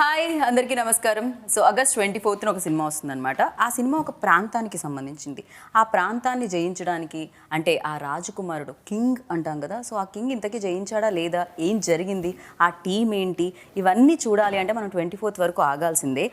Hi అందరికీ నమస్కారం. So August 24న ఒక సినిమా వస్తుందన్నమాట. ఆ సినిమా ఒక ప్రాంతానికి సంబంధించింది. ఆ ప్రాంతాన్ని జయించడానికి అంటే ఆ రాజకుమారుడు కింగ్ అంటాం కదా, సో ఆ కింగ్ ఇంతకీ జయించాడా లేదా, ఏం జరిగింది, ఆ టీం ఏంటి, ఇవన్నీ చూడాలి అంటే మనం 24th వరకు ఆగాల్సిందే.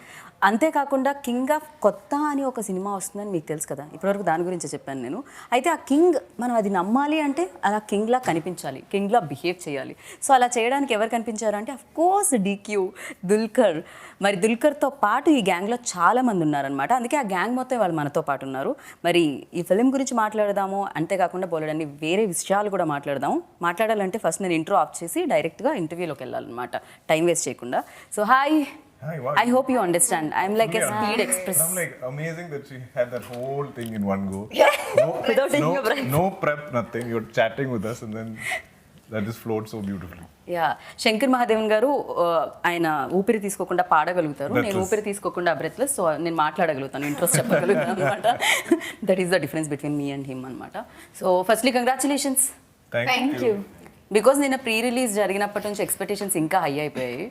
అంతేకాకుండా కింగ్ ఆఫ్ కొత్త అని ఒక సినిమా వస్తుందని మీకు తెలుసు కదా, ఇప్పటివరకు దాని గురించి చెప్పాను నేను. అయితే ఆ కింగ్ మనం అది నమ్మాలి అంటే అలా కింగ్లా కనిపించాలి, కింగ్లా బిహేవ్ చేయాలి. సో అలా చేయడానికి ఎవరు కనిపించారు అంటే అఫ్కోర్స్ డీక్యూ, దుల్కర్. మరి దుల్కర్తో పాటు ఈ గ్యాంగ్లో చాలామంది ఉన్నారనమాట. అందుకే ఆ గ్యాంగ్ మొత్తం వాళ్ళు మనతో పాటు ఉన్నారు. మరి ఈ ఫిలిం గురించి మాట్లాడదాము, అంతేకాకుండా బోలెడన్ని వేరే విషయాలు కూడా మాట్లాడదాము. మాట్లాడాలంటే ఫస్ట్ నేను ఇంట్రో ఆఫ్ చేసి డైరెక్ట్గా ఇంటర్వ్యూలోకి వెళ్ళాలన్నమాట, టైం వేస్ట్ చేయకుండా. So hi. Hi, wow. I hope you understand. I'm like a speed express. I'm like amazing that she had that whole thing in one go. Without taking a breath. No prep, nothing. You're chatting with us and then that just flowed so beautifully. Yeah, Shankar Mahadevan గారు ఆయన ఊపిరి తీసుకోకుండా పాడగలుగుతారు, నేను ఊపిరి తీసుకోకుండా breathless, so నేను మాట్లాడగలుగుతాను, interest చెప్పగలుగుతాను అనమాట. That is the difference between me and him అనమాట. So firstly congratulations. Thank you. Because నిన్న ప్రీ రిలీజ్ జరిగినప్పటి నుంచి ఎక్స్పెక్టేషన్స్ ఇంకా హై అయిపోయాయి.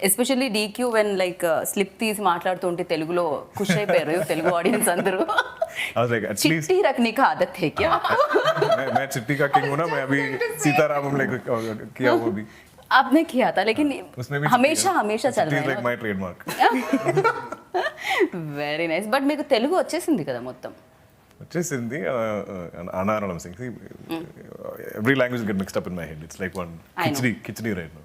Especially DQ when like slip తీసి మాట్లాడుతుంటే తెలుగులో ఖుష్ అయిపోయారు తెలుగు ఆడియన్స్ అందరూ. I was like, at least చిట్టి రఖने का आदत है क्या? मैं चिट्टी का किंग हूं ना, मैं अभी सीतारामम like किया वो भी. आपने किया था लेकिन उसमें भी हमेशा हमेशा चल Chitti is रहा like है. my trademark. Very nice. But మీకు తెలుగు వచ్చేసింది కదా మొత్తం? వచ్చేసింది అనారణం Singh. Every language get mixed up in my head. It's like one I know. khichdi right now.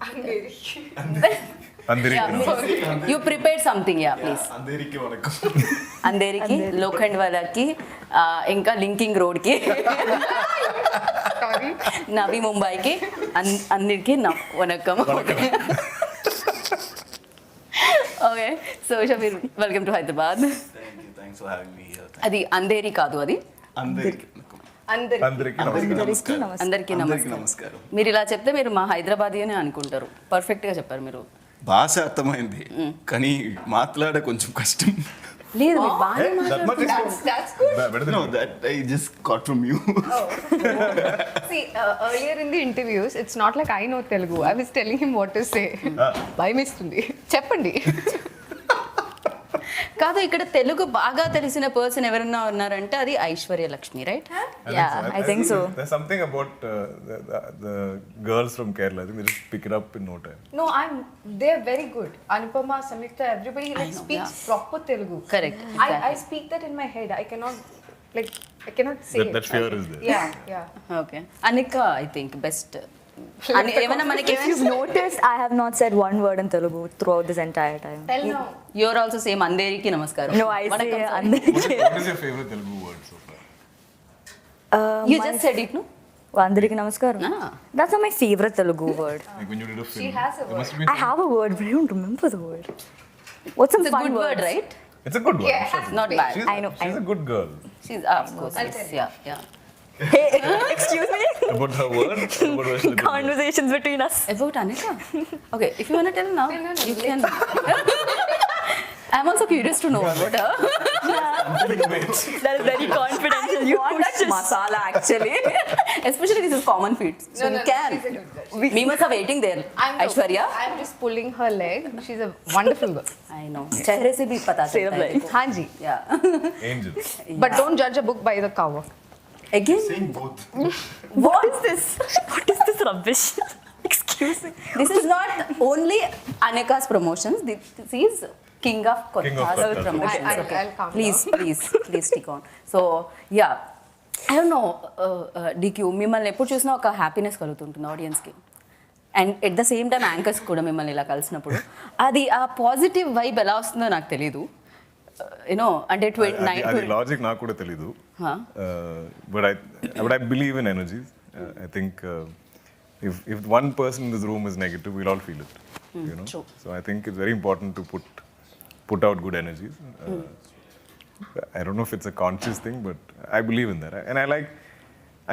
You prepared something, yeah please. అందరికి వణకం. అందరికి, లోఖండ్ వాళ్ళకి, ఇంకా లింకింగ్ రోడ్కి, నవీ ముంబైకి, అందరికి వనక్కం. Okay, so Shabir, welcome to Hyderabad. అది అంధేరి కాదు, అది అందరికీ నమస్కారం. మీరు ఇలా చెప్తే మీరు మా హైదరాబాదీ అని అనుకుంటారు. పర్ఫెక్ట్గా చెప్పారు మీరు. భాష అర్థమైంది కానీ మాట్లాడ కొంచెం కష్టం. లేదు, మీరు బాగానే That much is That's good. better than No, that I just got from you. See, earlier in the interviews, it's not like I know Telugu. I was telling him what to say. భయమేస్తుంది, చెప్పండి. కాదు, ఇక్కడ తెలుగు బాగా తెలిసిన person ఎవరన్నా ఉన్నారంటే అది Aishwarya Lakshmi, right? I think so. There's something about the girls from Kerala. I think they just pick it up in no time. No, they're very good. Anupama, Samyukta, everybody like know, speaks yeah. proper Telugu. Correct, I exactly. speak that in my head. I cannot say That fear is there. Yeah. Okay. Anika I think best. ఏమన్నా మనకి If you've noticed, I have not said one word in Telugu throughout this entire time. Tell now. You're also same. అందరికి నమస్కారం. No, I say What Andariki. is your favorite Telugu word so far? You just said it, no? Andariki namaskaram. That's not my favorite Telugu word. Like when you did a film. She has a there must word. have been I have a word, but I don't remember the word. What's some It's a fun good word, words? right? It's a good word. Yeah. Sure. Not bad. She's, I know, I She's know. a good girl. She's of course. I'll tell you. Yeah. Hey, excuse me. About her word. About her little Conversations between us. About Anika? Okay, if you want to tell now, No. you can. I'm also curious to know about her. That is very confidential. You want that masala actually. Especially this is common feet. So No, you can. she's a good girl. We must have waiting there. Aishwarya? I'm just pulling her leg. She's a wonderful girl. I know. चेहरे से भी पता चलता है. हाँ जी. Yeah. angel. But don't judge a book by the cover. Again? Saying both. What is this? What is this rubbish? Excuse me. This is not only Anika's promotions. This is King of King of Kotha's Kotha. promotions. I'll Okay. calm Please stick on. So yeah, I don't know. DQ, మిమ్మల్ని ఎప్పుడు చూసినా ఒక happiness కలుగుతుంటుంది ఆడియన్స్కి. And at the same time anchors కూడా మిమ్మల్ని ఇలా కలిసినప్పుడు అది ఆ పాజిటివ్ వైబ్ ఎలా వస్తుందో నాకు తెలీదు. యూనో అంటే అది లాజిక్ నాకు కూడా తెలీదు. But I believe in energies. I think if one person in this room is negative, we'll all feel it. You know. True. So I think it's very important to put out good energies. I don't know if it's a conscious thing, but I believe in that. And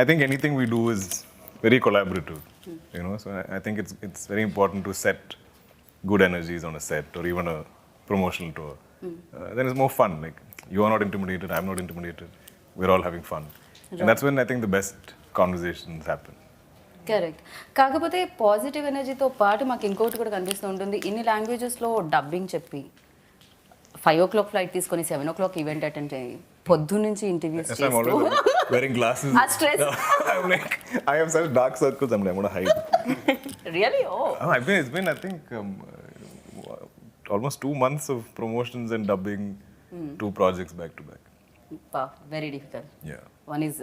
I think anything we do is very collaborative. You know. So I think it's very important to set good energies on a set or even a promotional tour. Then it's more fun. Like you are not intimidated, I'm not intimidated. We're all having fun. And that's when I think the best conversations happen. Correct. కాకపోతే positive ఎనర్జీతో పాటు మాకు ఇంకోటి కూడా కనిపిస్తూ ఉంటుంది. ఇన్ని లాంగ్వేజెస్లో dubbing చెప్పి 5 o'clock ఫ్లైట్ తీసుకొని 7 o'clock ఈవెంట్ అటెండ్ చేయి, పొద్దు నుంచి interviews Yes, I'm always wearing glasses. ఆ stress. I'm like, I have such dark circles. I'm like, I'm gonna hide. Really oh It's been I think almost 2 months of promotions and dubbing 2 projects back to back. Very difficult. Yeah. One is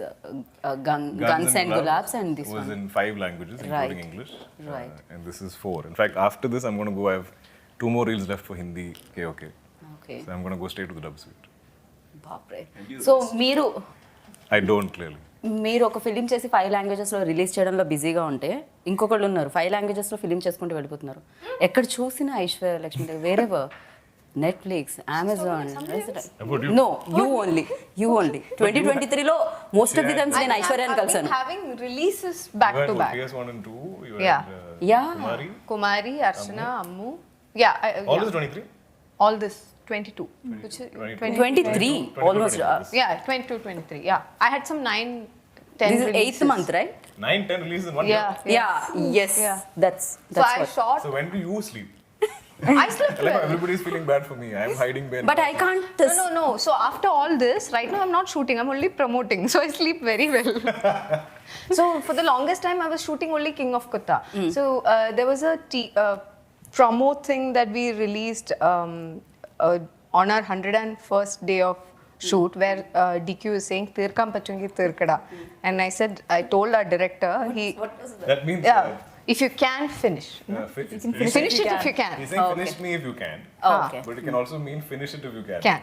Guns and Gulabs and this was one. in 5 languages, including Right. English. Right. And this is 4. In fact, after this, I'm going to go. I have 2 more reels left for Hindi. Okay. Okay. So I'm going to go straight to the dub suite. బాప్రే. So I don't clearly. మీరు ఒక film చేసి 5 లాంగ్వేజెస్లో release చేయడంలో బిజీగా ఉంటే ఇంకొకళ్ళు ఉన్నారు 5 లాంగ్వేజెస్లో film చేసుకుంటూ వెళ్ళిపోతున్నారు. ఎక్కడ చూసినా Aishwarya Lakshmi wherever Netflix, Amazon. No, you only 2023లో మోస్ట్ ఆఫ్ ది టైమ్స్ నేను ఐశ్వర్యాని కలిసాను. Having releases back You had to what, back. PS1 and 2. You Yeah. had Yeah. Kumari. Kumari, Archana, Ammu. Yeah. All yeah. this 23. All this 22. Which is 23 almost. Yeah, 22, 23. Yeah. I had some 9, 10 This is releases. 8th month, right? 9, 10 releases in one Yeah. year. Yeah. Yes. Yeah. That's So I what. shot. So when do you sleep? I slept Like well. everybody's feeling bad for me. I'm hiding behind. But I can't. No. So after all this, right now I'm not shooting. I'm only promoting. So I sleep very well. So for the longest time, I was shooting only King of Kotha. So there was a promo thing that we released on our 101st day of shoot, where DQ is saying "Tirkam pachungi tirkada," and I told our director, That means. if you can finish, finish it if you can. He's saying finish me if you can. Oh, okay. But it can also mean finish it if you can. Can.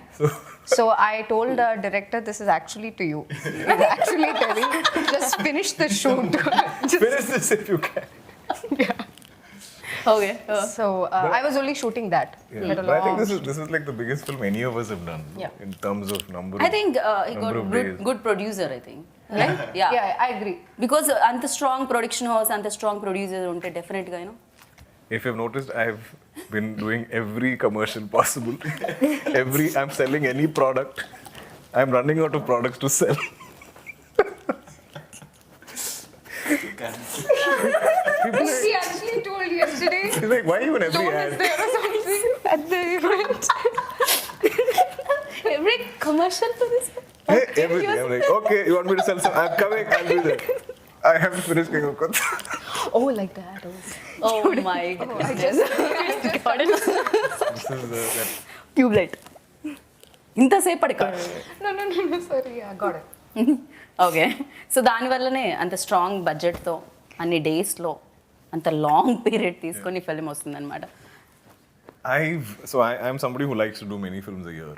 So I told our director, this is actually to you. He's actually telling, just finish the shoot. Finish this if you can. Okay. So I was only shooting that. Yeah. But a But I think long this is like the biggest film any of us have done. Yeah. In terms of number. I think he got number of days. good producer, I think. Right? Yeah. Yeah, I agree. Because అంత strong production house, అంత strong producer ఉంటే డెఫినెట్గా If you've noticed, I've been doing every commercial possible. I'm selling any product. I'm running out of products to sell. He actually told yesterday, He's like, why even every Dawn ad? is there or something at the event. Every commercial to this. Hey, everything. I'm like, okay, you want me to sell some? I'm coming, I'll be there. I have to finish King of Kotha. Oh, like that. Oh my God. This is that. Tubelight ఇంతసేపటి No, sorry. I got it. Okay. So దానివల్లనే అంత strong బడ్జెట్తో అన్ని డేస్లో అంత long period తీసుకొని film వస్తుందన్నమాట. I'm somebody who likes to do many films a year.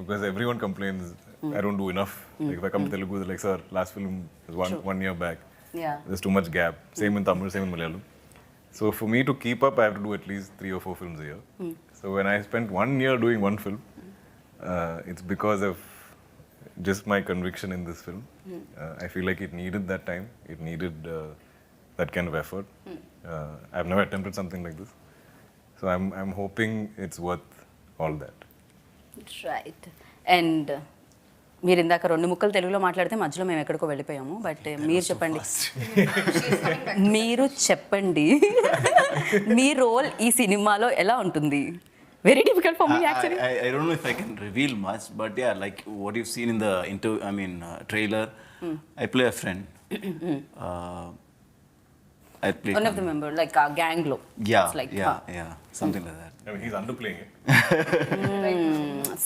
Because everyone complains I don't do enough. Like if I come to Telugu, they're like, sir, last film is one year back. Yeah. There's too much gap. Same in Tamil, same in Malayalam. So for me to keep up, I have to do at least 3 or 4 films a year. So when I spent 1 year doing one film, it's because of just my conviction in this film. I feel like it needed that time. It needed that kind of effort. I've never attempted something like this. So I'm hoping it's worth all that. Right. And మీరు ఇందాక 2 ముక్కలు తెలుగులో మాట్లాడితే మధ్యలో మేము ఎక్కడికో వెళ్ళిపోయాము. But మీరు చెప్పండి, మీ రోల్ ఈ సినిమాలో ఎలా ఉంటుంది? Very difficult for me actually. I don't know if I can reveal much, but yeah, like what you've seen in the trailer, I play a friend. I play one of the member like ఆ gang లో. Yeah, something like that. I mean, he's underplaying it.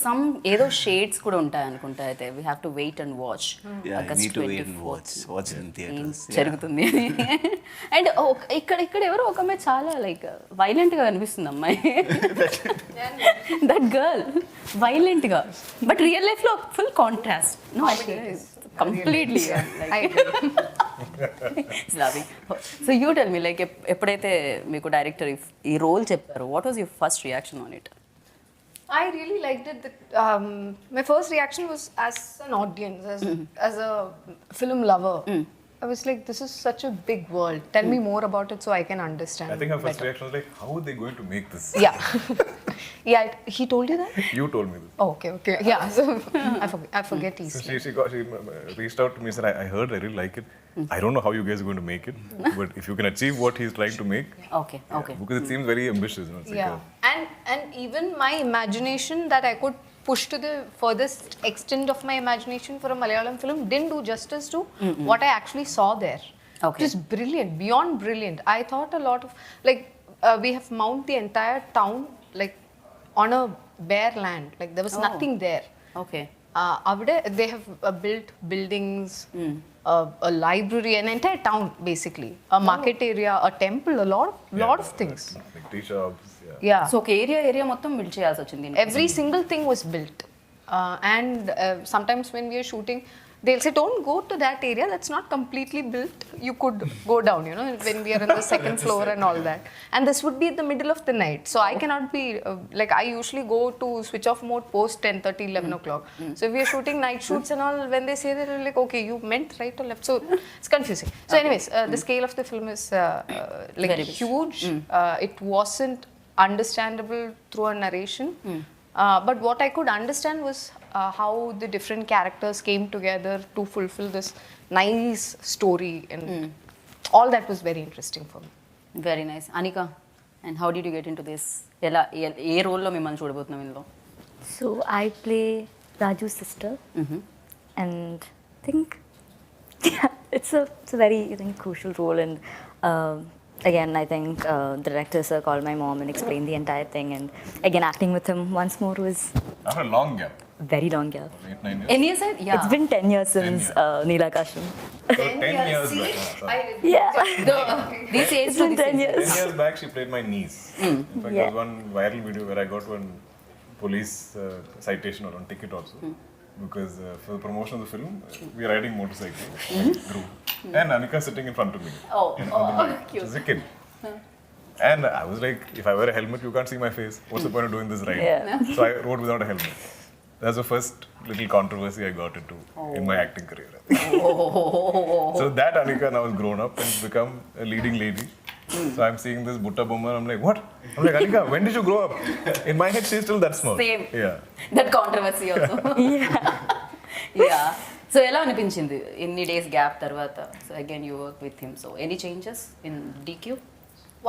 Some ఏదో shades కూడా ఉంటాయి అనుకుంటా. అయితే we have to wait and watch. Yeah, I need to wait and watch it in theaters. జరుగుతుంది. And ఇక్కడ ఎవరో ఒక అమ్మాయి చాలా లైక్ వైలెంట్ గా కనిపిస్తుంది అమ్మాయి. దట్ గర్ల్ వైలెంట్ గా, బట్ రియల్ లైఫ్ లో full contrast. No, completely. So you tell me, like ఎప్పుడైతే మీకు డైరెక్టర్ ఈ రోల్ చెప్పారు, what was your first reaction on it? I really liked it. My first reaction was as an audience, as a film lover. I was like, this is such a big world. Tell me more about it so I can understand. I think her first better. reaction was like, how are they going to make this? Yeah. Yeah, he told you that? You told me this. Oh, okay. Yeah, so I forget So easily. she reached out to me and said, I heard, I really like it. I don't know how you guys are going to make it, but if you can achieve what he's trying to make, okay because it seems very ambitious. It's like Yeah, and even my imagination that I could push to the furthest extent of my imagination for a Malayalam film didn't do justice to what I actually saw there. Okay. Just brilliant, beyond brilliant. I thought a lot of like we have mount the entire town like on a bare land, like there was nothing there. Okay They have built buildings, a library, an entire town basically, a market area, a temple, a lot of things. like tea shops. Yeah. So ఒక area మొత్తం build చేయాల్సి వచ్చింది Every single thing was built. And sometimes when we are shooting, they'll say, don't go to that area, that's not completely built. You could go down, you know, when we are on the second floor and all that. And this would be in the middle of the night. So I cannot be, like I usually go to switch off mode post 10:30, 11 o'clock. So if we are shooting night shoots and all, when they say that, they're like, okay, you meant right or left. So it's confusing. So anyways, the scale of the film is like Very big. huge. It wasn't understandable through a narration. But what I could understand was how the different characters came together to fulfill this nice story, and all that was very interesting for me. Very nice Anika and how did you get in to this ఎలా ఏ రోల్లో మిమ్మల్ని చూడబోతున్నాం ఇందులో So I play Raju's sister, and I think it's a very crucial role. And again, I think the director sir called my mom and explained the entire thing. And again, acting with him once more was After a long gap, very long gap. 8-9 years. ఎన్ని years yeah It's been 10 years since Neelakasham. So 10 years back. Yeah. This age It's been 10 years. 10 years back, she played my niece. In fact, there was one viral video where I got one police citation or one ticket also. Because for the promotion of the film, we are riding motorcycle group. And Anikha sitting in front of me. She was a kid. And I was like, if I wear a helmet, you can't see my face. What's the point of doing this ride? Yeah. So I rode without a helmet. That's the first little controversy I got into in my acting career. So that Anikha now has grown up and become a leading lady. So I'm seeing this Butta Bomma, I'm like, what? I'm like, Anikha, when did you grow up? In my head, she's still that small. Same. Yeah. That controversy also yeah so ఎలా అనిపించింది ఎన్ని days gap తర్వాత so again you work with him so any changes in DQ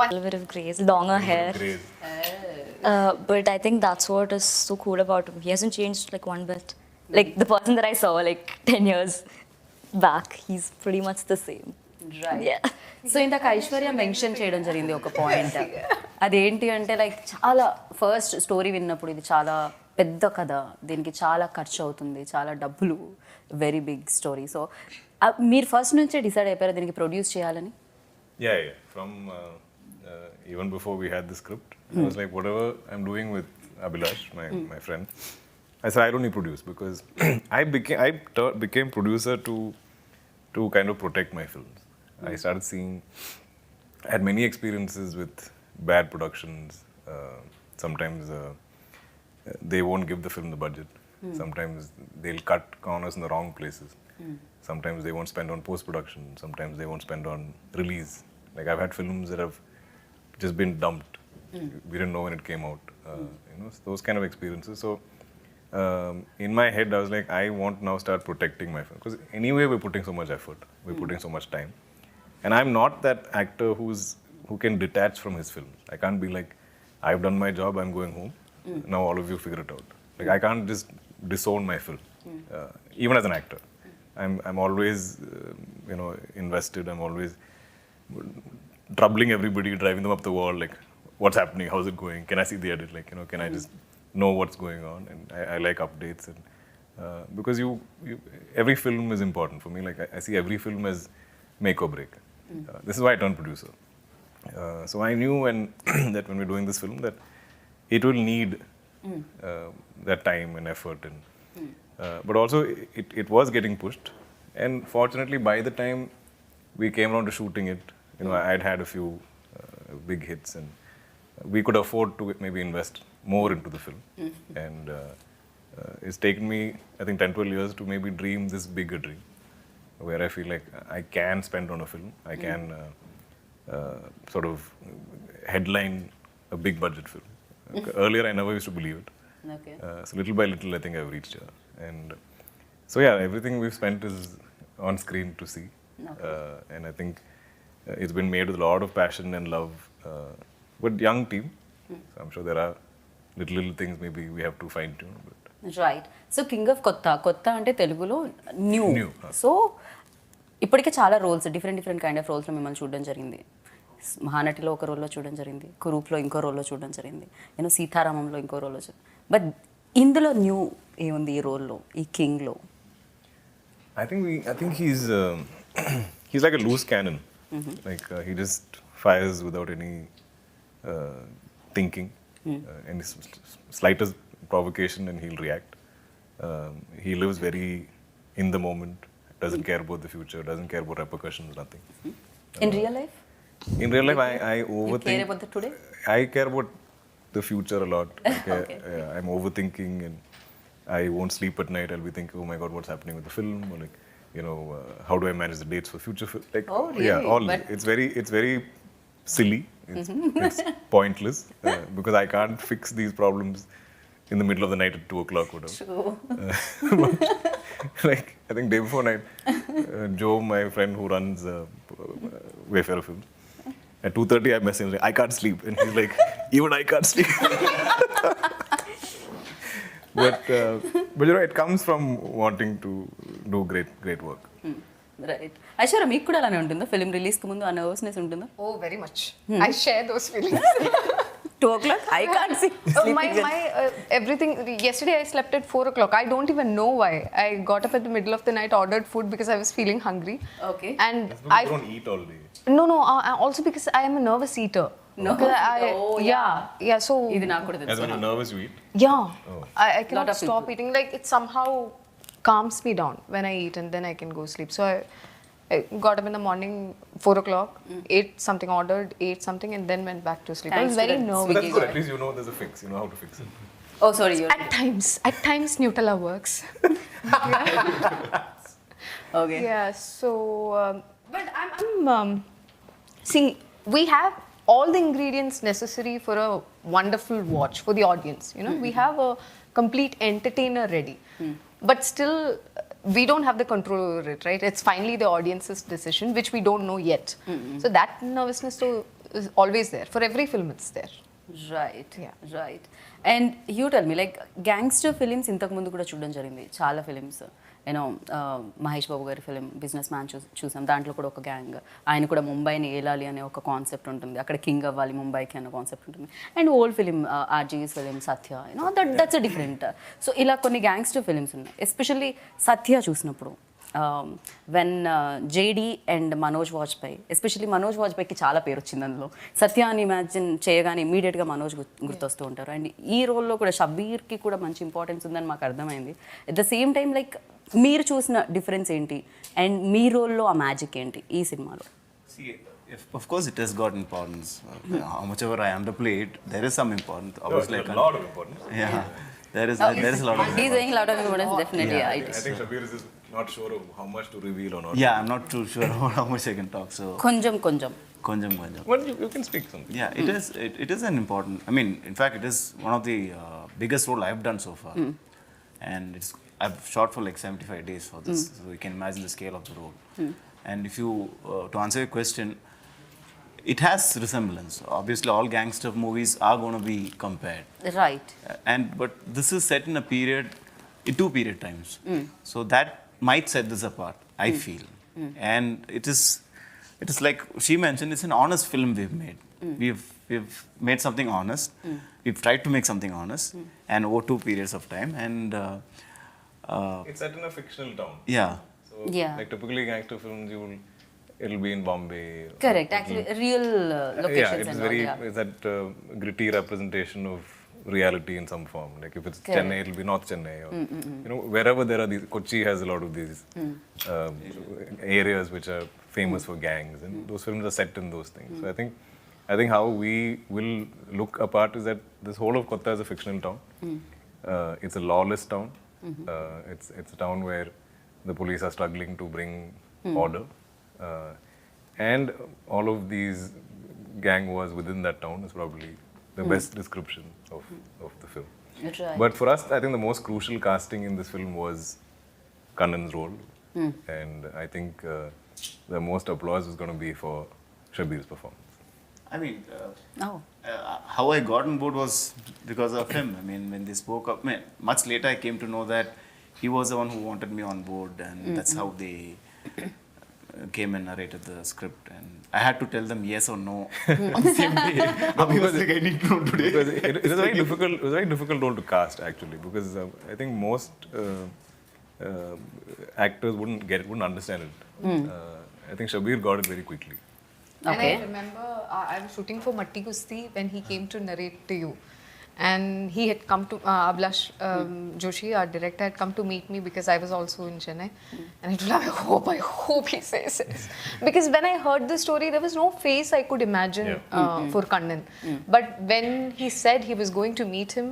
A little bit of grace, longer hair. Great. But I think that's what is so cool about him. He hasn't changed like one bit. Like the person that I saw like 10 years back, he's pretty much the same. Right Yeah. So ఇందాక Aishwarya mention చేయడం జరిగింది ఒక point అదేంటి అంటే like చాలా first story విన్నప్పుడు ఇది చాలా పెద్ద కథ దీనికి చాలా ఖర్చు అవుతుంది చాలా డబ్బులు వెరీ బిగ్ స్టోరీ సో మీరు ఫస్ట్ నుంచే డిసైడ్ అయిపోయారు దీనికి ప్రొడ్యూస్ చేయాలని Yeah. From even before we had the script, I was like, whatever I'm doing with Abhilash, my friend, I said I don't need produce because I became producer to kind of protect my films. I started seeing, I had many experiences with bad productions. Sometimes they won't give the film the budget. Sometimes they'll cut corners in the wrong places. Sometimes they won't spend on post-production. Sometimes they won't spend on release. Like I've had films that have just been dumped. We didn't know when it came out. Those kind of experiences. So in my head, I was like, I want to now start protecting my film because anyway we're putting so much effort, we're putting so much time, and I'm not that actor who can detach from his films. I can't be like, I've done my job, I'm going home. Now all of you figure it out. Like I can't just disown my film, even as an actor. I'm always invested. I'm always troubling everybody, driving them up the wall, like, what's happening, how's it going, can I see the edit, like, can I just know what's going on, and I like updates, and because every film is important for me, like, I see every film as make or break. This is why I turned producer. So I knew that when we're doing this film, that it will need that time and effort, and but also it was getting pushed, and fortunately by the time we came around to shooting it, I'd had a few big hits, and we could afford to maybe invest more into the film. And it's taken me, I think, 10-12 years to maybe dream this bigger dream, where I feel like I can spend on a film, I can sort of headline a big budget film. Earlier, I never used to believe it. Okay. So little by little, I think I've reached here. And so yeah, everything we've spent is on screen to see. And I think it's been made with a lot of passion and love. But young team. So I'm sure there are little things maybe we have to fine tune. But right so king of కొత్త అంటే తెలుగులో new New. So ఇప్పటికే చాలా roles different kind of రోల్స్లో మిమ్మల్ని చూడడం జరిగింది. మహానటిలో ఒక రోల్లో చూడడం జరిగింది, కురూప్లో ఇంకో రోల్లో చూడడం జరిగింది, సీతారామంలో ఇంకో రోల్లో బట్ ఇందులో న్యూ ఏముంది ఈ రోల్లో, ఈ కింగ్లో? I think he's like a loose cannon. Like he just fires without any thinking, any slightest provocation, and he'll react. He lives very in the moment. Doesn't care about the future. Doesn't care about repercussions. Nothing. In real life In real life, I you overthink. care about the today? I care about the future a lot. Like, I'm overthinking, and I won't sleep at night. I'll be thinking, oh my god, what's happening with the film? Or like, how do I manage the dates for future film? Like, Oh, really? yeah, all. But- It's very silly. It's pointless because I can't fix these problems in the middle of the night at 2:00 or whatever. Like, I think day before night, Joe, my friend who runs Wayfarer Films, at 2:30 I messaged him, like, I can't sleep. And he's like, even I can't sleep. But it comes from wanting to do great work. Right. Aishwarya, మీకు కూడా అలానే ఉంటుందా? Film రిలీజ్కి ముందు ఆ nervousness ఉంటుందా? Oh, very much. I share those feelings. 2:00 I can't see. My everything. Yesterday I slept at 4:00. I don't even know why. I got up at the middle of the night, ordered food because I was feeling hungry. Okay. And I don't eat all day. No. Also because I am a nervous eater. Nervous Because eater. Oh, yeah. So ఇది నాకు కూడా As తెలుసు. when you're nervous, you eat. yeah, I Lot cannot of stop people. eating. Like it somehow calms me down when I eat, and then I can go sleep. So I got up in the morning, 4:00, ate something, ate something, and then went back to sleep. I Thanks was very to that So nervous. that's good. At least you know there's a fix. You know how to fix it. Oh, sorry. At times, Nutella works. Okay. Yeah. So, but I'm see, we have all the ingredients necessary for a wonderful watch for the audience. We have a complete entertainer ready, but still. We don't have the control over it, right? It's finally the audience's decision, which we don't know yet. So that nervousness though is always there. For every film, it's there. Right. Yeah. Right. And you tell me, like gangster films ఇంతకుముందు కూడా చూడడం జరిగింది, చాలా films. Mahesh Babu గారి film business man చూసాం. దాంట్లో కూడా ఒక గ్యాంగ్, ఆయన కూడా ముంబైని ఏలాలి అనే ఒక కాన్సెప్ట్ ఉంటుంది, అక్కడ కింగ్ అవ్వాలి ముంబైకి అనే కాన్సెప్ట్ ఉంటుంది. And old film RGV's film Satya, that's different. So ఇలా కొన్ని గ్యాంగ్స్టర్ ఫిలిమ్స్ ఉన్నాయి. ఎస్పెషల్లీ సత్య చూసినప్పుడు when JD and Manoj Vajpayee, especially Manoj వాజ్పేయికి చాలా పేరు వచ్చింది అందులో. సత్య అని ఇమాజిన్ చేయగానే ఇమీడియట్గా మనోజ్ గుర్తొస్తూ ఉంటారు. అండ్ ఈ రోల్లో కూడా షబ్బీర్కి కూడా మంచి ఇంపార్టెన్స్ ఉందని మాకు అర్థమైంది. At the same time like మీరు చూసిన డిఫరెన్స్ ఏంటి అండ్ మీ రోల్లో ఆ మ్యాజిక్ ఏంటి ఈ సినిమాలో? See, of course, it has got importance. How much ever I underplay it, there is some importance. Obviously, There's a lot of importance. Yeah, there is a lot of. He's saying a lot of importance, definitely. Yeah. Yeah, it I is. think Shabir is just not sure of how much to reveal or not. Yeah, I'm not too sure about how much I can talk. So, కొంచెం konjam. Well, you can speak something. Yeah, it is. It is an important. I mean, in fact, it is one of the biggest role I've done so far, and I've shot for like 75 days for this, so you can imagine the scale of the role. And if you to answer your question, it has resemblance. Obviously, all gangster movies are going to be compared. Right. But this is set in a period, in two period times. So that might set this apart, I feel. And it is like she mentioned, it's an honest film we've made. We've made something honest. We've tried to make something honest, and over two periods of time. And It's set in a fictional town. yeah, So, Yeah. like typically gangster films, it'll be in Bombay. Correct. Actually real Yeah, locations it's and very, all. it's that gritty representation of reality in some form. Like if it's Chennai, it'll be North Chennai. Or, wherever there are these, Kochi has a lot of these areas which are famous for gangs, and those films are set in those things. So I think how we will look apart is that this whole of Kotha is a fictional town. It's a lawless town. It's a town where the police are struggling to bring order, and all of these gang wars within that town is probably the best description of the film. Right. But for us, I think the most crucial casting in this film was Kannan's role. And I think the most applause is going to be for Shabir's performance. I mean, Oh. how I got on board was because of him. I mean, when they spoke up, much later I came to know that he was the one who wanted me on board, and that's how they came and narrated the script. And I had to tell them yes or no on the same day. I was like, I need to know today. Because it was a very difficult, it was a very difficult role to cast actually, because I think most actors wouldn't understand it. I think Shabir got it very quickly. And Okay. I remember I was shooting for Matti Kusti when he came to narrate to you. And he had come to, Ablash Joshi, our director, had come to meet me because I was also in Chennai. And I told him, I hope he says this. Because when I heard the story, there was no face I could imagine for Kannan. But when he said he was going to meet him,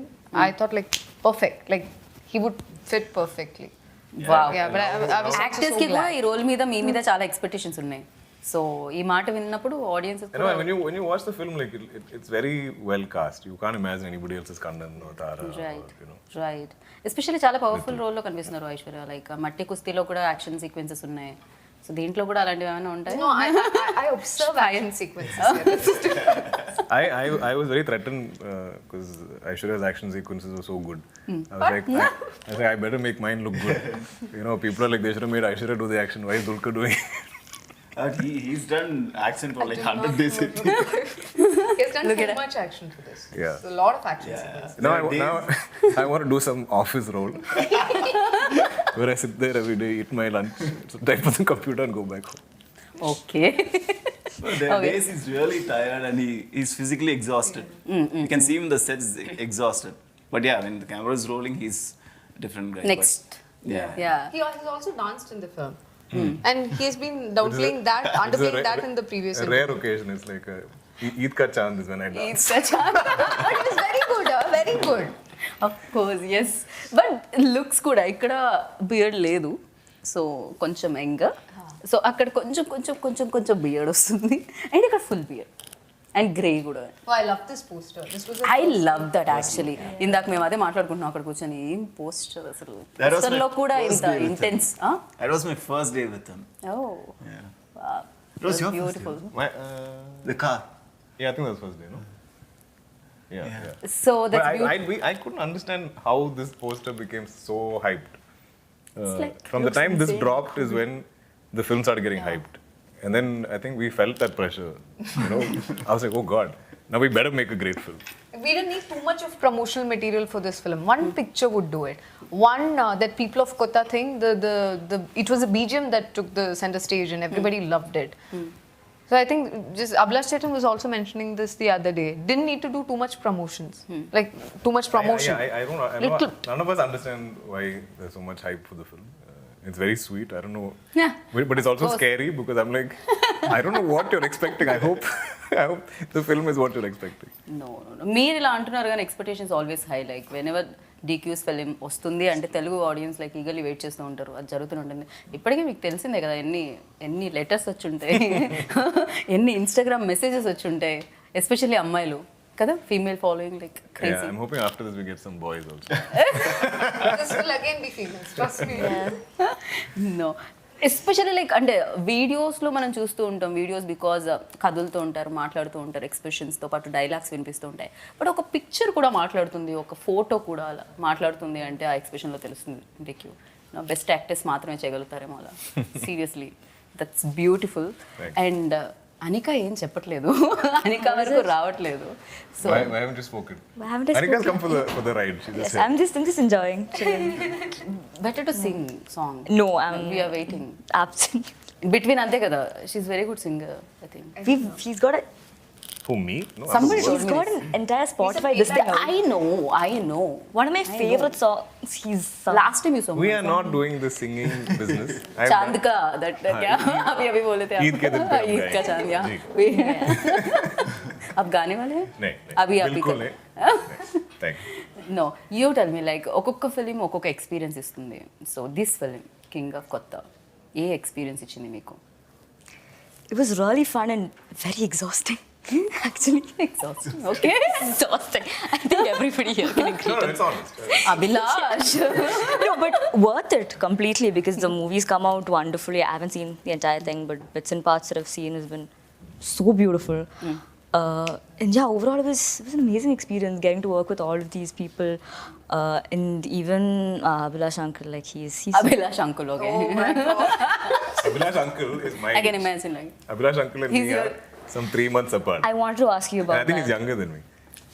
I thought like, perfect. Like, he would fit perfectly. Wow. Yeah, but I was also actors so కి కూడా glad. ఈ role మీద మీ మీద చాలా expectations ఉన్నాయి. So ఈ మాట విన్నప్పుడు audience I know when you watch the film, like it's very well cast. You can't imagine anybody else as Kannan or Tara. Right Or, you know. Right especially చాలా powerful రోల్లో కనిపిస్తున్నారు Aishwarya. Like మట్టి కుస్తీలో కూడా action sequences ఉన్నాయి. So దీంట్లో కూడా అలాంటివి ఏమైనా ఉంటాయి? No, I observe action sequences. I was very threatened because Aishwarya's action sequences were so good. I was like, I better make mine look good. You know, people are like, they should have made Aishwarya do the action. Why is Dulquer doing it? He's done action for like 100 days. He's done too much action for this. Yeah. It's a lot of action sequences. Now I want to do some office role where I sit there every day, eat my lunch, type on the computer and go back home. Okay. So there are days he's really tired and he's physically exhausted. You can see him in the sets exhausted. But yeah, when the camera is rolling, he's a different guy. Next. But, yeah. Yeah. He has also danced in the film. And he's been downplaying that, underplaying that in the previous A film. rare occasion. It's like Eid ka chand is when I dance. But it was very good, very good. Of course yes. But looks కూడా ఇక్కడ beard లేదు, so కొంచెం young. So అక్కడ కొంచెం కొంచెం కొంచెం కొంచెం beard వస్తుంది, అండ్ ఇక్కడ ఫుల్ బియర్డ్ అండ్ గ్రే కూడా. Oh, I love this poster. This was a I love that actually. ఇందాక మేము అదే మాట్లాడుకుంటున్నాం అక్కడ కూర్చొని, ఏం పోస్టర్ అసలు. That was my పోస్టర్లో కూడా first ఇంత day with him. Intense. That was my first day with him. Oh Yeah. It was your first beautiful. My, The car. yeah, I think that was first day, no? Yeah. So But that's I couldn't understand how this poster became so hyped. like From the looks time this insane. dropped is when the film started getting hyped. And then I think we felt that pressure. You know, I was like, oh God, now we better make a great film. We didn't need too much of promotional material for this film. One picture would do it. One that people of Kotha thing, it was a BGM that took the center stage and everybody loved it. So I think just Ablash Chetan was also mentioning this the other day. Didn't need to do too much promotions, like too much promotion. I don't know. Little. None of us understand why there's so much hype for the film. It's very sweet. I don't know. Yeah. But it's also scary because I'm like, I don't know what you're expecting. I hope the film is what you're expecting. No మీరు ఇలా అంటున్నారు కానీ expectations always high. Like whenever DQ's film వస్తుంది అంటే Telugu audience like eagerly wait చేస్తూ ఉంటారు, అది జరుగుతూనే ఉంటుంది. ఇప్పటికే మీకు తెలిసిందే కదా ఎన్ని లెటర్స్ వచ్చి ఉంటాయి, ఎన్ని ఇన్స్టాగ్రామ్ మెసేజెస్ వచ్చి ఉంటాయి, ఎస్పెషల్లీ అమ్మాయిలు కదా, female following like Yeah, crazy. I'm hoping after this we get some boys also. This will again be females, trust me. No especially like అంటే వీడియోస్లో మనం చూస్తూ ఉంటాం, వీడియోస్ బికాజ్ కదులుతూ ఉంటారు, మాట్లాడుతూ ఉంటారు, ఎక్స్ప్రెషన్స్తో పాటు డైలాగ్స్ వినిపిస్తూ ఉంటాయి. బట్ ఒక పిక్చర్ కూడా మాట్లాడుతుంది, ఒక ఫోటో కూడా అలా మాట్లాడుతుంది అంటే ఆ ఎక్స్ప్రెషన్లో తెలుస్తుంది. లైక్ యూ బెస్ట్ యాక్టర్స్ మాత్రమే చేయగలుగుతారేమో అలా. Seriously that's beautiful. అండ్ అనిక ఏం చెప్పట్లేదు, అనిక వరకు రావట్లేదు. So Why haven't you spoken? Why haven't I Anika's spoken? come for the ride. She just Yes, said. I'm just enjoying. chilling. Better to sing song. No, I'm we're waiting absolutely. Between అంతే కదా, she's very good singer I think. She's got a. Who, me? No, I'm Somebody the told worst. She's got an entire Spotify He's a listing out. I know. One of my favorite songs. He's sung. Last time you saw We are not doing the singing business. चांद का that क्या अभी बोले थे आप? ईद के दिन पे हम ईद का गाएंगे। चांद या जी। आप गाने वाले हैं? नहीं, अभी आप ही बिल्कुल कर- नहीं. Thank you. No, you tell me like ఒక్కొక్క ఫిలిం ఒక్కొక్క ఎక్స్పీరియన్స్ ఇస్తుంది. So this film king of కొత్త ఏ ఎక్స్పీరియన్స్ ఇచ్చింది మీకు? It was really fun and very exhausting. Actually, Exhausting. Okay. exhausting. I think everybody here can agree. No, it's honest. Abhilash. No, but worth it completely because the movies come out wonderfully. I haven't seen the entire thing, but bits and parts that I've seen has been so beautiful. And yeah, overall it was an amazing experience getting to work with all of these people. And even Abhilash Uncle, like he's Abhilash uncle, okay. Abhilash uncle is my I can age. imagine like. Abhilash uncle and He's me are some 3 months apart. I wanted to ask you And about I think that. he's younger than me.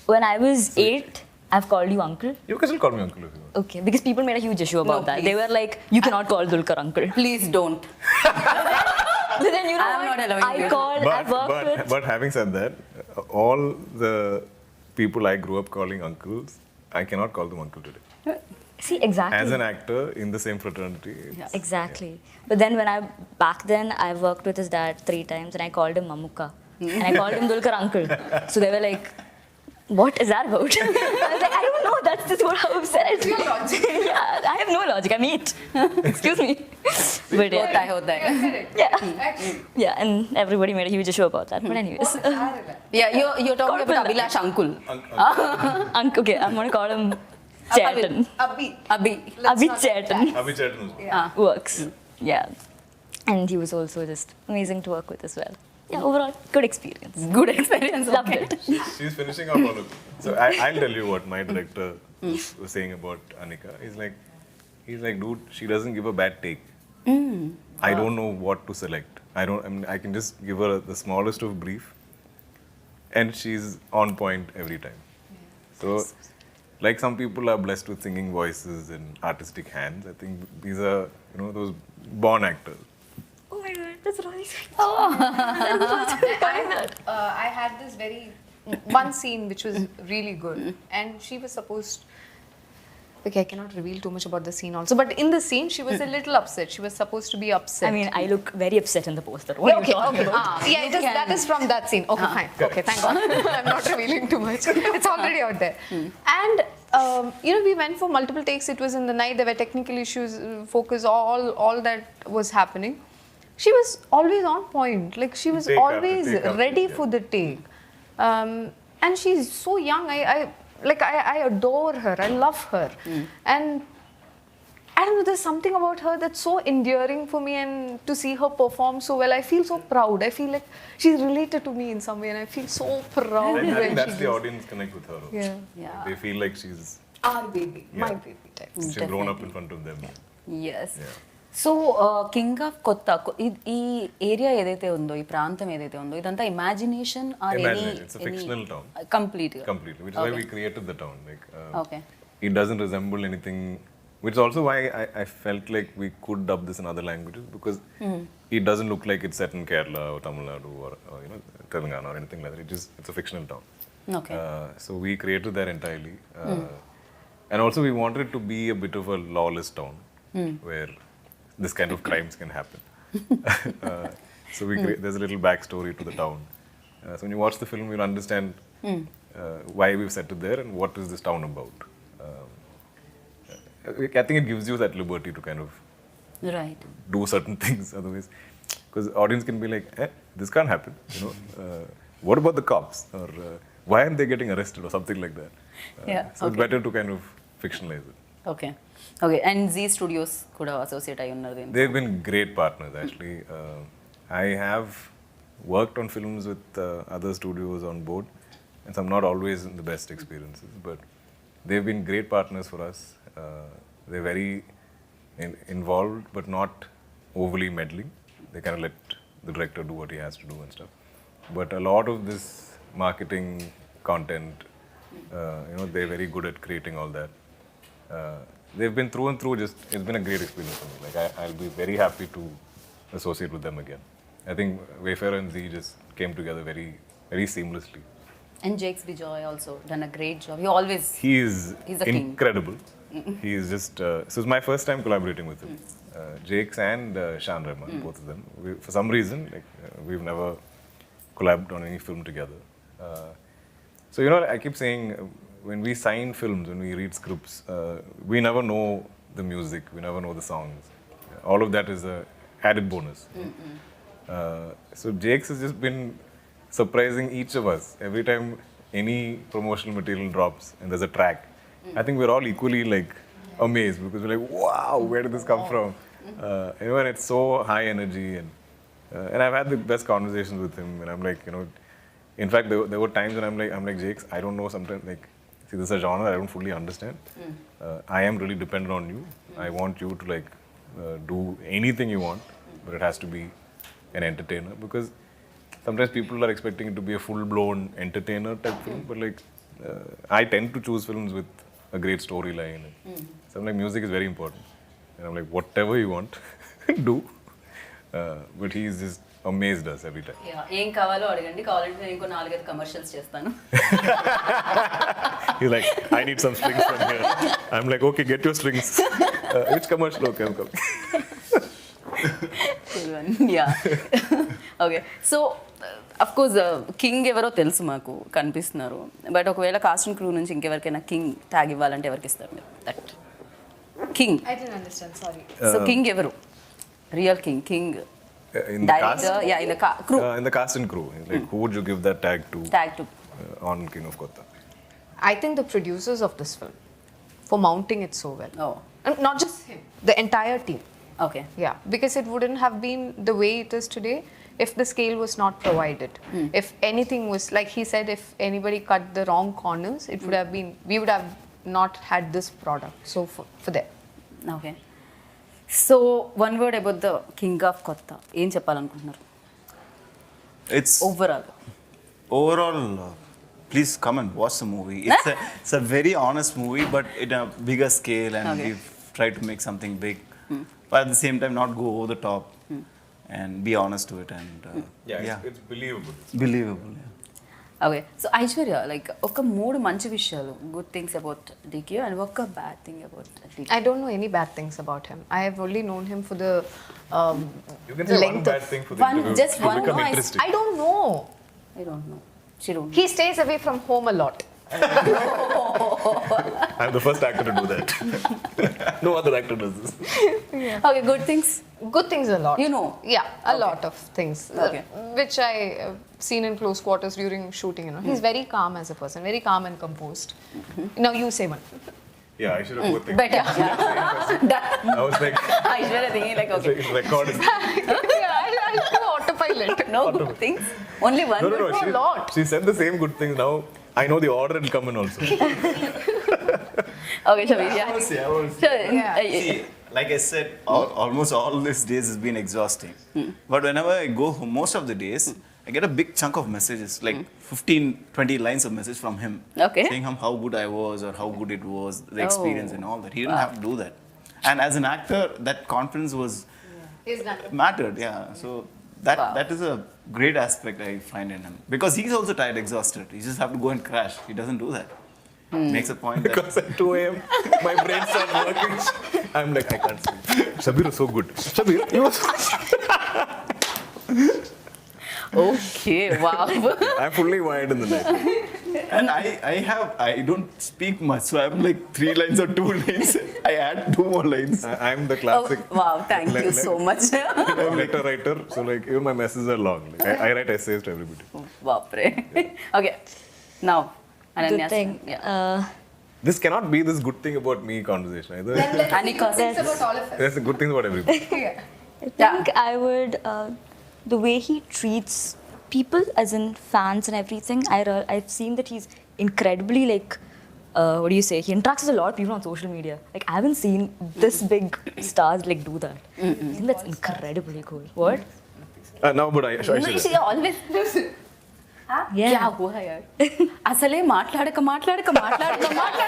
When I was 8, I've called you uncle. You can still call me uncle if you want. Okay, because people made a huge issue about No, that. please. They were like, you cannot call Dulquer uncle. Please don't. But then you know I'm what? not allowing you. I've worked with. But having said that, all the people I grew up calling uncles, I cannot call them uncle today. See, exactly. As an actor in the same fraternity, it's- Exactly. But then back then, I worked with his dad 3 times and I called him Mamuka. And I called him Dulquer uncle. So they were like, what is that about? I was like, I don't know, that's just what how I've said. Your logic. Yeah, I have no logic, I'm 8. Excuse me. But Hota hai. yeah, and everybody made a huge issue about that. But anyways. Yeah, you're talking about Abhilash uncle. Okay, I'm going to call him Chetan. Abhi. Abhi Chetan. Abhi Chetanu. Works. Yeah. And he was also just amazing to work with as well. Yeah, overall, good experience. Good experience. Loved Okay. it. She's finishing off all of it. So I'll tell you what my director was saying about Anika. He's like, dude, she doesn't give a bad take. I don't know what to select. I mean, I can just give her the smallest of brief, and she's on point every time. So, like some people are blessed with singing voices and artistic hands. I think these are, those born actors. Oh my god, that's really sweet. I had this one scene which was really good, and she was supposed. Okay, I cannot reveal too much about the scene also, but in the scene she was a little upset. She was supposed to be upset. I mean, I look very upset in the poster. What are you talking about? Yeah, that is from that scene. Okay, fine. Okay, thank God. I'm not revealing too much. It's already out there. And we went for multiple takes. It was in the night. There were technical issues, focus, all that was happening. She was always on point. Like she was Take after always take after ready take. for the take. And she's so young. I adore her. I love her. And I don't know, there's something about her that's so endearing for me, and to see her perform so well, I feel so proud. I feel like she's related to me in some way, and I feel so proud And I when think that's she the does. audience connect with her. Also. Yeah. Yeah. They feel like she's Our baby, my Yeah. baby type. she's grown up in front of them. Yes. Yeah. So king of కొత్త ఈ area ఏదైతే ఉందో ఈ ప్రాంతం ఏదైతే ఉందో ఇదంతా imagination or Imagine it's a fictional town. Complete Completely, which is why we created the town. Like, okay it doesn't resemble anything, which is also why I felt like we could dub this in other languages, because it doesn't look like it's set in Kerala or Tamil Nadu or Telangana or anything like that. It's a fictional town. Okay So we created that entirely, and also we wanted it to be a bit of a lawless town where this kind of crimes can happen. So there's a little backstory to the town. So when you watch the film, you'll understand why we've set it there and what is this town about. I think it gives you that liberty to kind of right do certain things. Otherwise, because audience can be like, this can't happen. What about the cops? Or why aren't they getting arrested or something like that? Yeah, So it's better to kind of fictionalize it. Okay okay and Zee studios కూడా associate అయి ఉన్నారు దీనికి They've been great partners, actually. I have worked on films with other studios on board, and some not always the best experiences, but they've been great partners for us. They're very involved, but not overly meddling. They kind of let the director do what he has to do and stuff. But a lot of this marketing content, they're very good at creating all that. They've been through and through. It's been a great experience for me. Like I'll be very happy to associate with them again. I think Wayfarer and Z just came together very, very seamlessly. And Jakes Bejoy also done a great job you always He's a king. incredible. He's just. So it's my first time collaborating with him. Jakes and Shan Rahman, both of them. For some reason, we've never collabed on any film together. So I keep saying, when we sign films, when we read scripts, we never know the music, we never know the songs. All of that is a added bonus. So Jakes has just been surprising each of us every time any promotional material drops and there's a track. I think we're all equally like amazed because we're like, wow, where did this come from? And it's so high energy, and I've had the best conversations with him, and I'm like, in fact, there were times when I'm like, Jakes, I don't know sometimes, like, see, this is a genre I don't fully understand. I am really dependent on you. I want you to like do anything you want, but it has to be an entertainer, because sometimes people are expecting it to be a full-blown entertainer type film, but like I tend to choose films with a great storyline. So I'm like, music is very important, and I'm like, whatever you want, do. But he's just amazed us every time. ఏం కావాలో అడగండి, కావాలంటే నేను ఇంకో 4-5 commercials చేస్తాను. He's like, I need some strings from here. I'm like, okay, get your strings. Which commercial? Okay, I'm coming. Okay, so of course king ఎవరో తెలుసు, మాకు కనిపిస్తున్నారు. బట్ ఒకవేళ కాస్ట్ అండ్ క్రూ నుంచి ఇంకెవరికైనా కింగ్ ట్యాగ్ ఇవ్వాలంటే ఎవరికి ఇస్తారు మీరు? That king. I didn't understand, sorry. So king ఎవరు? Real king In the cast? Director, yeah, in the crew. In the cast and crew, like, who would you give that tag to? On King of Kotha? I think the producers of this film for mounting it so well. Oh, And not just him, the entire team. okay. Yeah, because it wouldn't have been the way it is today if the scale was not provided. If anything was, like he said, if anybody cut the wrong corners, it would have been, we would have not had this product. So for them. Okay, so one word about the king of కొత్త, ఏం చెప్పాలనుకుంటున్నారు It's overall? overall, please come and watch the movie. It's a very honest movie, but in a bigger scale, and Okay. we've tried to make something big, but at the same time not go over the top, and be honest to it, and It's believable. believable. Yeah. Okay, so Aishwarya, like ఒక 3 మంచి విషయాలు, good things about DK, and ఒక bad thing about DK. I don't know any bad things about him. I have only known him for the You can say one length bad of. thing for the One- interview just to one become noise. interesting. I don't know. I don't know. She don't know. He stays away from home a lot. I'm the first actor to do that. No other actor does this. Okay, good things. Good things a lot. You know. Yeah, a lot of things. Okay. Which I seen in close quarters during shooting. He's very calm as a person, very calm and composed. Now you say one. Yeah, I should have put things. Better. I was like, Aishwarya thinking like, okay, it's recording. Yeah, I'll do autopilot. no good things. Only one. No. A lot. She said the same good things. Now I know the order will come in also. Okay, Shabir, yeah. I was. Sure. Yeah. See, like I said, almost all these days has been exhausting. But whenever I go home, most of the days, I get a big chunk of messages, like 15, 20 lines of message from him. Okay. Saying how good I was or how good it was, the experience and all that. He didn't have to do that. And as an actor, that confidence was He's done. mattered, yeah. So that is a great aspect I find in him. Because he's also tired, exhausted. He just have to go and crash. He doesn't do that. Makes a point that Because at 2 a.m. my brain starts working. I'm like, I can't sleep. Shabir was so good. Shabir, you were so Okay, wow. I'm fully wired in the night. And I don't speak much, so I have like 3 lines or 2 lines. I add 2 more lines. I'm the Oh, classic wow, thank you so much. letter writer. So like, even my messages are long. Like, I write essays to everybody. Bapre. Okay, now, Ananya. Good thing. Yeah. This cannot be this good thing about me conversation either. Anikha, It's about all of us. There's good things about everybody. I think I would, the way he treats people, as in fans and everything, I've seen that he's incredibly like, what do you say? He interacts with a lot of people on social media. Like, I haven't seen this big stars like do that. I think that's incredibly cool. What? No, but I no, should. she always. Yeah. क्या हुआ यार? అసలే మాట్లాడక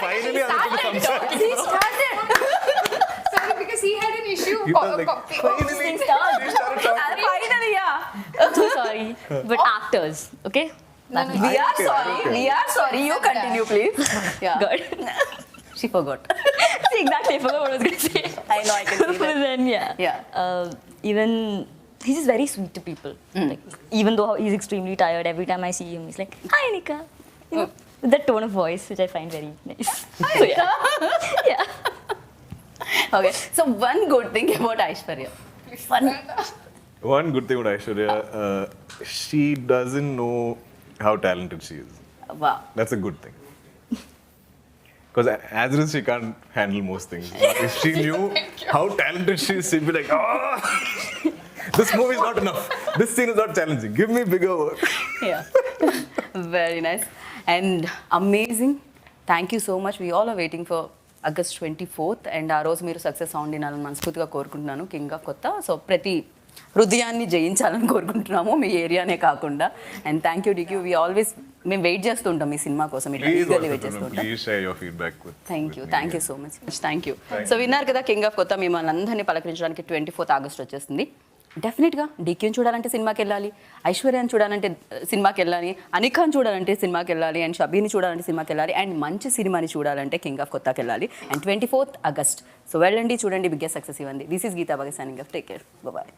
Finally, Anikha comes He started. Sorry, because he had an issue. You was like, finally, Things start. she started talking. Finally, yeah. I'm so sorry. But actors, okay? We are sorry. We are sorry. You continue, please. Yeah. Good. She forgot. See, exactly, I forgot what I was going to say. I know, I can see But that. then, yeah. Yeah. Even he's just very sweet to people. Like, even though he's extremely tired, every time I see him, he's like, "Hi, Anika." You know, with that tone of voice, which I find very nice. So, yeah. Okay. So one good thing about Aishwarya. One good thing about Aishwarya, she doesn't know how talented she is. వా That's a good thing. Because as it is, she can't handle most things. But if she knew how talented she is, she'd be like, oh, this movie is not enough. This scene is not challenging. Give me bigger work. Very nice and amazing. Thank you so much. We all are waiting for August 24th and ఆ రోజు మీరు success ఉండాలని మనస్ఫూర్తిగా కోరుకుంటున్నాను. King of కొత్త. So ప్రతి హృదయాన్ని జయించాలని కోరుకుంటున్నాము, మీ ఏరియానే కాకుండా. And thank you DQ. We always మేము వెయిట్ చేస్తూ ఉంటాం ఈ సినిమా కోసం, ఇట్లా ఈగర్లీ వెయిట్ చేస్తూ ఉంటాం. Please share your feedback with. Thank you so much. Thank you. So విన్నారు కదా కింగ్ ఆఫ్ కొత్త. మిమ్మల్ని అందరినీ పలకరించడానికి 24th August వచ్చేస్తుంది. డెఫినెట్గా డీక్యూని చూడాలంటే సినిమాకి వెళ్ళాలి, ఐశ్వర్యాన్ని చూడాలంటే సినిమాకి వెళ్ళాలి, అనిఖాని చూడాలంటే సినిమాకి వెళ్ళాలి, అండ్ షబీని చూడాలంటే సినిమాకి వెళ్ళాలి, అండ్ మంచి సినిమాని చూడాలంటే కింగ్ ఆఫ్ కొత్తకి వెళ్ళాలి. And 24th August. సో వెళ్ళండి, చూడండి, బిగ్గెస్ట్ సక్సెస్ ఇవ్వండి. This is Geeta Bhagat signing off. Take care. Bye.